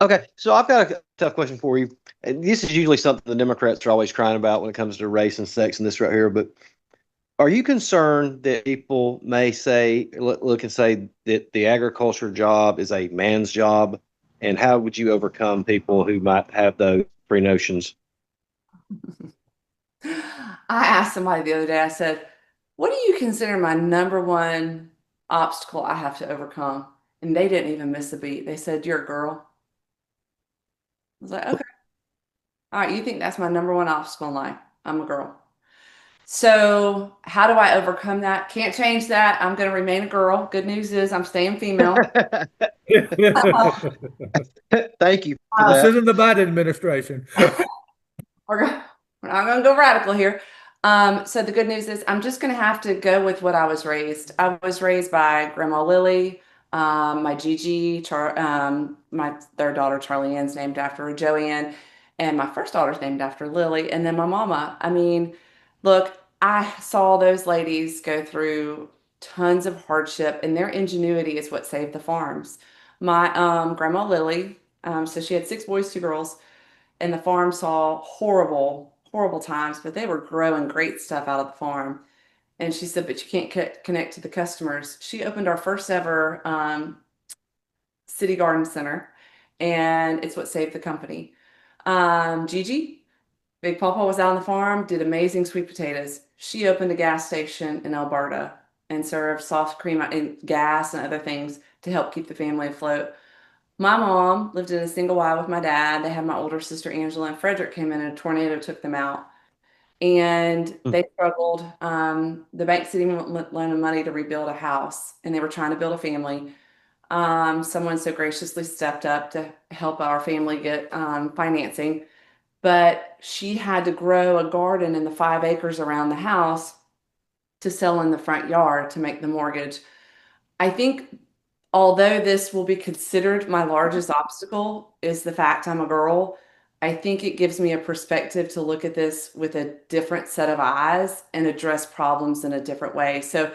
Okay, so I've got a tough question for you. And this is usually something the Democrats are always crying about when it comes to race and sex and this right here. But are you concerned that people may say, look and say that the agriculture job is a man's job? And how would you overcome people who might have those pre notions? I asked somebody the other day, I said, what do you consider my number one obstacle I have to overcome? And they didn't even miss a beat. They said, you're a girl. I was like, okay, all right, you think that's my number one obstacle in life? I'm a girl. So, how do I overcome that? Can't change that. I'm going to remain a girl. Good news is I'm staying female. Thank you for Uh, This that. isn't the Biden administration. we're not going to go radical here. So the good news is I'm just going to have to go with what I was raised. I was raised by Grandma Lily, my Gigi, my third daughter Charlie Ann's named after Joanne, and my first daughter's named after Lily, and then my mama. I mean, look, I saw those ladies go through tons of hardship, and their ingenuity is what saved the farms. My grandma Lily, so she had six boys, two girls, and the farm saw horrible, horrible times, but they were growing great stuff out of the farm. And she said, but you can't connect to the customers. She opened our first ever city garden center, and it's what saved the company. Gigi, Big Papa was out on the farm, did amazing sweet potatoes. She opened a gas station in Alberta and served soft cream and gas and other things to help keep the family afloat. My mom lived in a single wide with my dad. They had my older sister Angela, and Frederick came in and a tornado took them out. And they struggled. The bank city wouldn't loan them money to rebuild a house, and they were trying to build a family. Someone so graciously stepped up to help our family get financing, but she had to grow a garden in the 5 acres around the house to sell in the front yard to make the mortgage. I think although this will be considered my largest obstacle is the fact I'm a girl, I think it gives me a perspective to look at this with a different set of eyes and address problems in a different way. So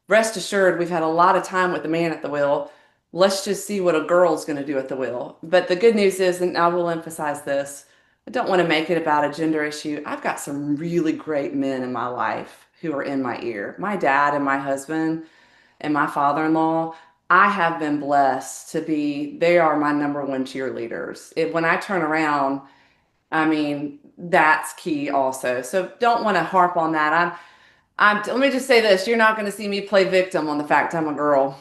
rest assured, we've had a lot of time with the man at the wheel. Let's just see what a girl's going to do at the wheel. But the good news is, and I will emphasize this, I don't want to make it about a gender issue. I've got some really great men in my life who are in my ear. My dad and my husband and my father-in-law, I have been blessed to be, they are my number one cheerleaders. When I turn around, I mean, that's key also. So don't want to harp on that. Let me just say this, you're not going to see me play victim on the fact I'm a girl.